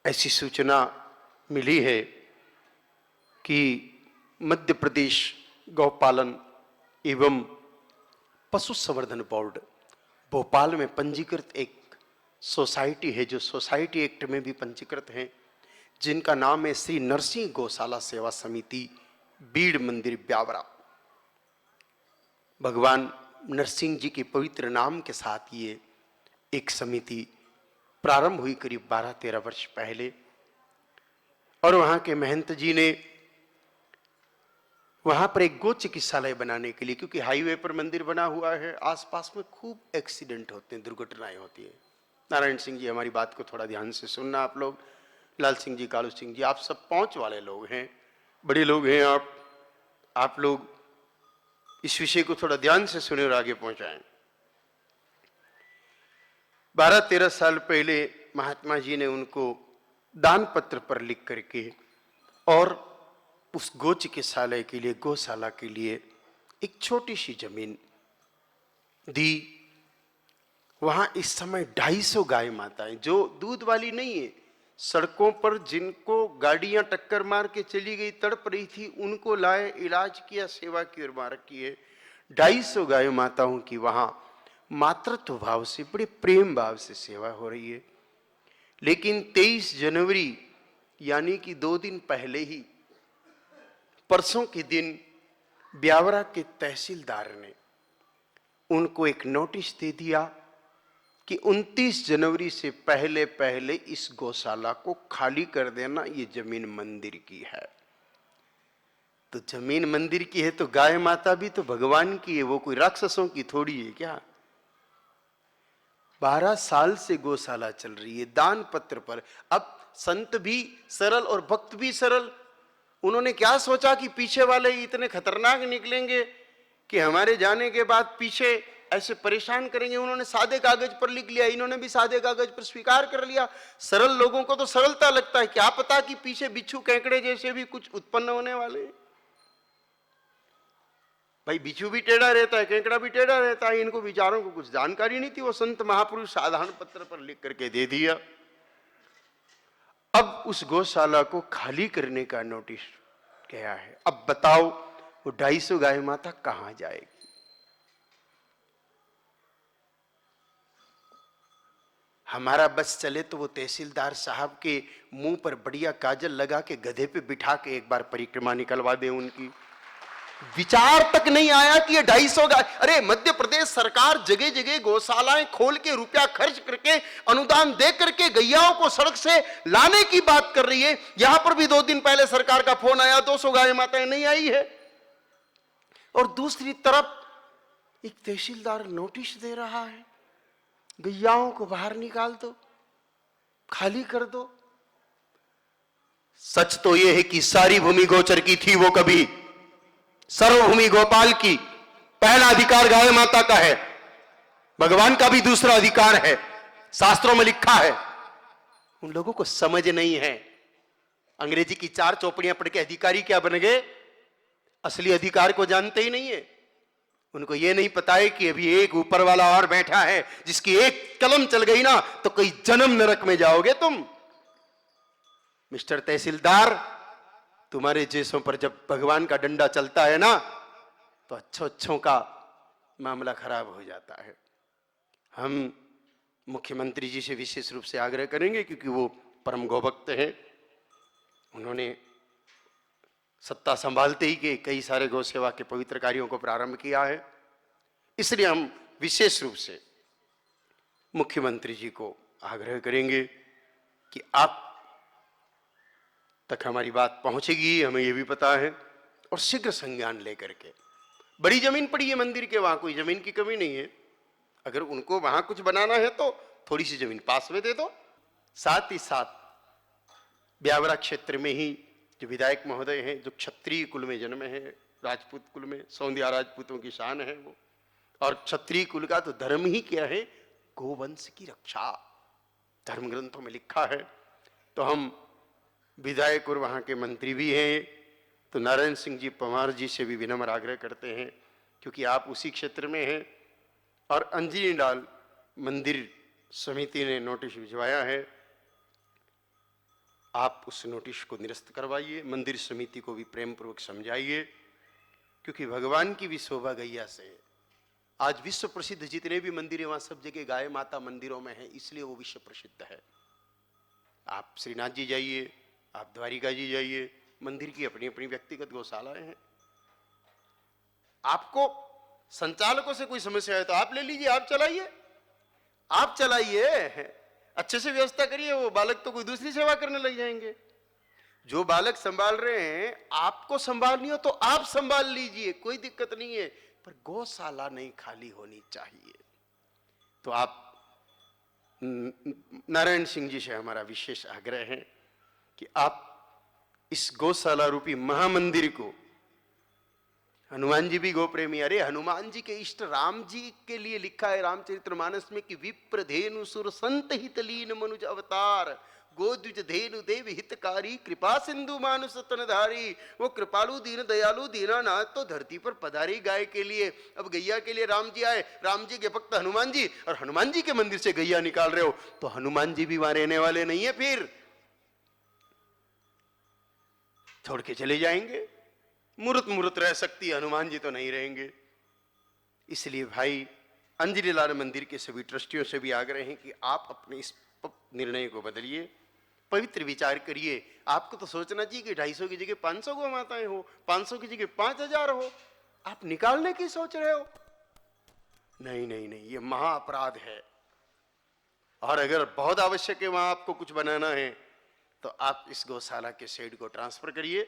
ऐसी सूचना मिली है कि मध्य प्रदेश गौपालन एवं पशु संवर्धन बोर्ड भोपाल में पंजीकृत एक सोसाइटी है, जो सोसाइटी एक्ट में भी पंजीकृत है, जिनका नाम है श्री नरसिंह गौशाला सेवा समिति बीड़ मंदिर ब्यावरा। भगवान नरसिंह जी के पवित्र नाम के साथ ये एक समिति प्रारंभ हुई करीब 12-13 वर्ष पहले, और वहां के महंत जी ने वहां पर एक गो चिकित्सालय बनाने के लिए, क्योंकि हाईवे पर मंदिर बना हुआ है, आसपास में खूब एक्सीडेंट होते हैं, दुर्घटनाएं होती है। नारायण सिंह जी, हमारी बात को थोड़ा ध्यान से सुनना आप लोग। लाल सिंह जी, कालू सिंह जी, आप सब पहुंच वाले लोग हैं, बड़े लोग हैं आप लोग इस विषय को थोड़ा ध्यान से सुने और आगे पहुंचाएं। 12-13 साल पहले महात्मा जी ने उनको दान पत्र पर लिख करके और उस गो चिकित्सालय के लिए, गौशाला के लिए एक छोटी सी जमीन दी। वहां इस समय 250 गाय माताएं, जो दूध वाली नहीं है, सड़कों पर जिनको गाड़ियां टक्कर मार के चली गई, तड़प रही थी, उनको लाए, इलाज किया, सेवा की और मार्ग किए। 250 गाय माताओं की वहां मातृत्व भाव से, बड़े प्रेम भाव से सेवा हो रही है। लेकिन 23 जनवरी यानी कि 2 दिन पहले ही, परसों के दिन, ब्यावरा के तहसीलदार ने उनको एक नोटिस दे दिया कि 29 जनवरी से पहले पहले इस गौशाला को खाली कर देना, ये जमीन मंदिर की है। तो जमीन मंदिर की है तो गाय माता भी तो भगवान की है, वो कोई राक्षसों की थोड़ी है क्या। 12 साल से गौशाला चल रही है दान पत्र पर। अब संत भी सरल और भक्त भी सरल। उन्होंने क्या सोचा कि पीछे वाले इतने खतरनाक निकलेंगे कि हमारे जाने के बाद पीछे ऐसे परेशान करेंगे। उन्होंने सादे कागज पर लिख लिया, इन्होंने भी सादे कागज पर स्वीकार कर लिया। सरल लोगों को तो सरलता लगता है, क्या पता कि पीछे बिच्छू केकड़े जैसे भी कुछ उत्पन्न होने वाले। भाई बिच्छू भी टेढ़ा रहता है, केकड़ा भी टेढ़ा रहता है, इनको विचारों को कुछ जानकारी नहीं थी। वो संत महापुरुष साधारण पत्र पर लिख करके दे दिया। अब उस गौशाला को खाली करने का नोटिस गया है। अब बताओ वो 250 गाय माता कहां जाएगी। हमारा बस चले तो वो तहसीलदार साहब के मुंह पर बढ़िया काजल लगा के गधे पे बिठा के एक बार परिक्रमा निकलवा दे उनकी। विचार तक नहीं आया कि ये 250 गाय। अरे मध्य प्रदेश सरकार जगह जगह गौशालाएं खोल के रुपया खर्च करके, अनुदान दे करके गैयाओं को सड़क से लाने की बात कर रही है। यहां पर भी 2 दिन पहले सरकार का फोन आया, 200 गाय माताएं नहीं आई है। और दूसरी तरफ एक तहसीलदार नोटिस दे रहा है, गैयाओं को बाहर निकाल दो, खाली कर दो। सच तो यह है कि सारी भूमि गोचर की थी वो कभी, सर्वभूमि गोपाल की। पहला अधिकार गाय माता का है, भगवान का भी दूसरा अधिकार है, शास्त्रों में लिखा है। उन लोगों को समझ नहीं है। अंग्रेजी की 4 चौपड़ियां पढ़ के अधिकारी क्या बन गए, असली अधिकार को जानते ही नहीं है। उनको यह नहीं पता है कि अभी एक ऊपर वाला और बैठा है, जिसकी एक कलम चल गई ना तो कई जन्म नरक में जाओगे तुम। मिस्टर तहसीलदार, तुम्हारे जैसों पर जब भगवान का डंडा चलता है ना तो अच्छों का मामला खराब हो जाता है। हम मुख्यमंत्री जी से विशेष रूप से आग्रह करेंगे, क्योंकि वो परम गौभक्त हैं। उन्होंने सत्ता संभालते ही के कई सारे गौ सेवा के पवित्र कार्यों को प्रारंभ किया है। इसलिए हम विशेष रूप से मुख्यमंत्री जी को आग्रह करेंगे कि आप तक हमारी बात पहुंचेगी, हमें यह भी पता है, और शीघ्र संज्ञान लेकर के। बड़ी जमीन पड़ी है मंदिर के, वहां कोई जमीन की कमी नहीं है। अगर उनको वहां कुछ बनाना है तो थोड़ी सी जमीन पास में दे दो। साथ ही साथ ब्यावरा क्षेत्र में ही जो विधायक महोदय हैं, जो क्षत्रिय कुल में जन्मे हैं, राजपूत कुल में, सौंधिया राजपूतों की शान है वो। और क्षत्रिय कुल का तो धर्म ही क्या है, गोवंश की रक्षा, धर्म ग्रंथों में लिखा है। तो हम विधायक और वहां के मंत्री भी हैं, तो नारायण सिंह जी पंवार जी से भी विनम्र आग्रह करते हैं, क्योंकि आप उसी क्षेत्र में हैं। और अंजनी लाल मंदिर समिति ने नोटिस भिजवाया है आप उस नोटिस को निरस्त करवाइए, मंदिर समिति को भी प्रेम पूर्वक समझाइए, क्योंकि भगवान की भी शोभा गैया से है। आज विश्व प्रसिद्ध जितने भी मंदिर हैं वहां सब जगह गाय माता मंदिरों में है, इसलिए वो विश्व प्रसिद्ध है। आप श्रीनाथ जी जाइए, आप द्वारिका जी जाइए, मंदिर की अपनी अपनी व्यक्तिगत गौशालाएं हैं। आपको संचालकों से कोई समस्या है तो आप ले लीजिए, आप चलाइए, आप चलाइए, अच्छे से व्यवस्था करिए। वो बालक तो कोई दूसरी सेवा करने लग जाएंगे। जो बालक संभाल रहे हैं, आपको संभालनी हो तो आप संभाल लीजिए, कोई दिक्कत नहीं है, पर गौशाला नहीं खाली होनी चाहिए। तो आप नारायण सिंह जी से हमारा विशेष आग्रह है कि आप इस गौशाला रूपी महामंदिर को, हनुमान जी भी गोप्रेमी, अरे हनुमान जी के इष्ट राम जी के लिए लिखा है रामचरितमानस में कि विप्रधेनु सुर संत हितलीन मनुज अवतार, गोद्विज धेनु देव हितकारी, कृपा सिंधु मानुष तनधारी। वो कृपालु दीन दयालु दीनानाथ तो धरती पर पधारी गाय के लिए। अब गैया के लिए राम जी आए, राम जी के भक्त हनुमान जी, और हनुमान जी के मंदिर से गैया निकाल रहे हो तो हनुमान जी भी वहां रहने वाले नहीं है, फिर छोड़ के चले जाएंगे। मूर्त मूर्त रह सकती है, हनुमान जी तो नहीं रहेंगे। इसलिए भाई अंजलि लाल मंदिर के सभी ट्रस्टियों से भी आग्रह है कि आप अपने इस निर्णय को बदलिए, पवित्र विचार करिए। आपको तो सोचना चाहिए कि 250 की जगह 500 गौ माताएं हो, 500 की जगह 5000 हो, आप निकालने की सोच रहे हो। नहीं नहीं नहीं, ये महा अपराध है। और अगर बहुत आवश्यक है वहां आपको कुछ बनाना है तो आप इस गौशाला के शेड को ट्रांसफर करिए।